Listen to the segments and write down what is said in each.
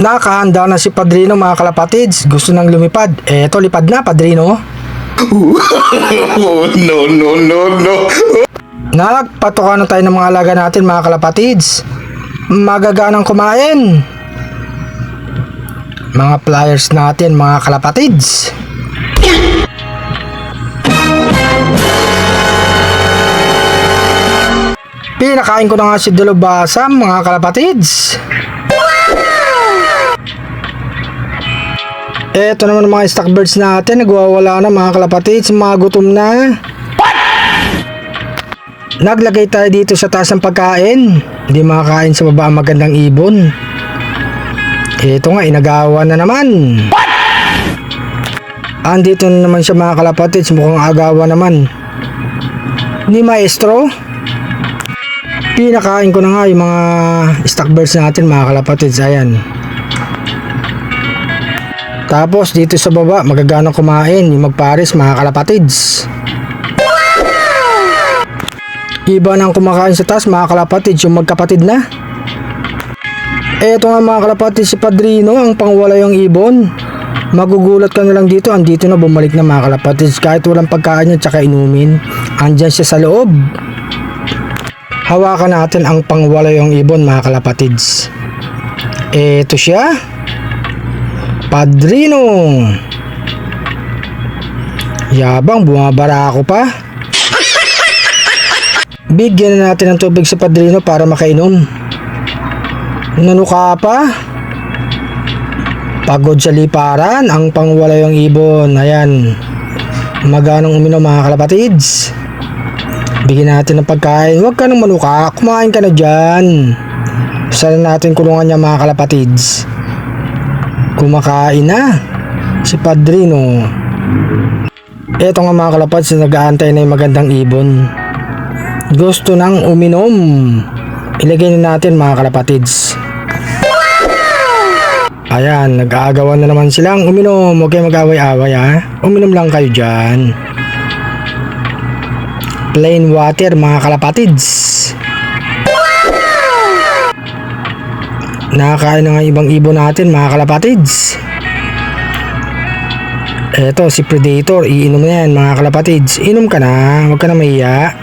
Nakahanda na si Padrino mga kalapatids. Gusto nang lumipad. Eto, lipad na Padrino. No, no, no, no. Nagpatoka na tayo ng mga alaga natin mga kalapatids. Magaganang kumain. Mga pliers natin mga kalapatids. Pinakain ko na nga si Dalubasa mga kalapatids. Eto naman mga stock birds natin, nagwawala na mga kalapatids, mga gutom na. Naglagay tayo dito sa taas ng pagkain. Hindi makakain sa baba ang magandang ibon. Eto nga, inagawa na naman. Andito na naman siya mga kalapatids, mukhang agawa naman. Ni maestro. Pinakain ko na nga yung mga stock birds natin mga kalapatids, ayan. Tapos dito sa baba magaganang kumain yung magpares mga kalapatids. Iba nang kumakain sa taas mga kalapatids, yung magkapatid na. Eto nga mga kalapatids, si Padrino ang pangwala yung ibon. Magugulat ka na lang dito, andito na, bumalik na mga kalapatids. Kahit walang pagkain niya tsaka inumin, andyan siya sa loob. Hawakan natin ang pangwala yung ibon mga kalapatids. Eto siya, Padrino. Yabang, bumabara ako pa. Bigyan na natin ng tubig sa Padrino para makainom. Nanuka pa. Pagod sa liparan ang pangwala yung ibon. Ayan, maganong uminom mga kalapatids. Bigyan natin ng pagkain. Huwag ka nang manuka, kumain ka na dyan. Saan natin kulungan niya mga kalapatids. Kumakain na si Padrino. Eto nga mga kalapatids, nag-aantay na yung magandang ibon. Gusto nang uminom. Ilagay na natin mga kalapatids. Ayan, nag-aagawan na naman silang uminom. Huwag kayo mag-away-away ha. Uminom lang kayo dyan. Plain water mga kalapatids. Nakakain na nga ibang ibon natin mga kalapatids. Eto si Predator, iinom na yan mga kalapatids. Inom ka na, huwag ka na mahiya.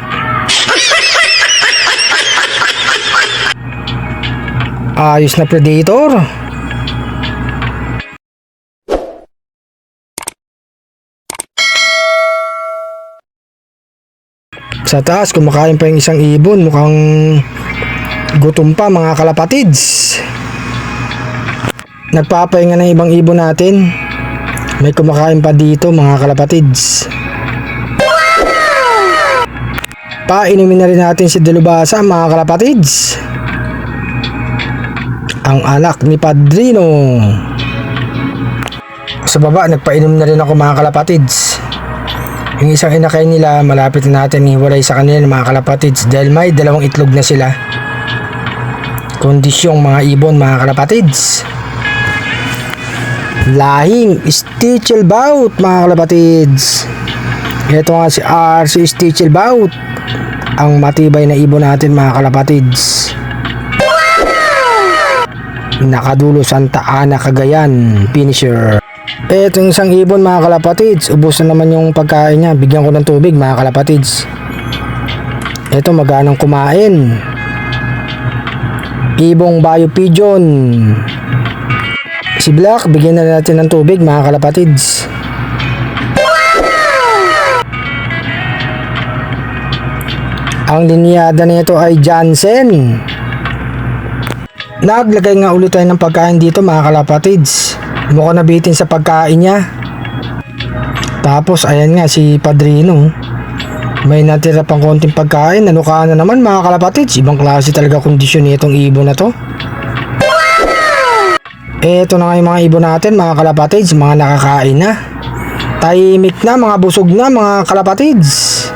Ayos na Predator. Sa taas kumakain pa yung isang ibon, mukhang gutom pa mga kalapatids. Nagpapahinga ng ibang ibon natin. May kumakain pa dito mga kalapatids. Painumin na rin natin si Dalubasa mga kalapatids, ang anak ni Padrino. Sa baba nagpainom na rin ako mga kalapatids. Yung isang inakay nila, malapit na natin ihiwalay sa kanila mga kalapatids dahil may dalawang itlog na sila. Kondisyong mga ibon mga kalapatids. Lahing Stichelbout mga kalapatids. Ito nga si RC Stichelbout, ang matibay na ibon natin mga kalapatids. Nakadulo Santa Ana, Cagayan, finisher. Eto yung isang ibon mga kalapatids, ubos na naman yung pagkain niya. Bigyan ko ng tubig mga kalapatids. Eto maganang kumain. Ibong Bayo Pigeon. Si Black, bigyan na natin ng tubig mga kalapatids. Ang linyada nito ay Jansen. Naglagay nga ulit tayo ng pagkain dito mga kalapatids. Mukhang nabitin sa pagkain niya. Tapos ayan nga si Padrino, may natira pang konting pagkain. Nanuka na naman mga kalapatids. Ibang klase talaga kondisyon nitong ibon na to. Eto na nga yung mga ibon natin mga kalapatids, mga nakakain na. Tahimik na, mga busog na mga kalapatids.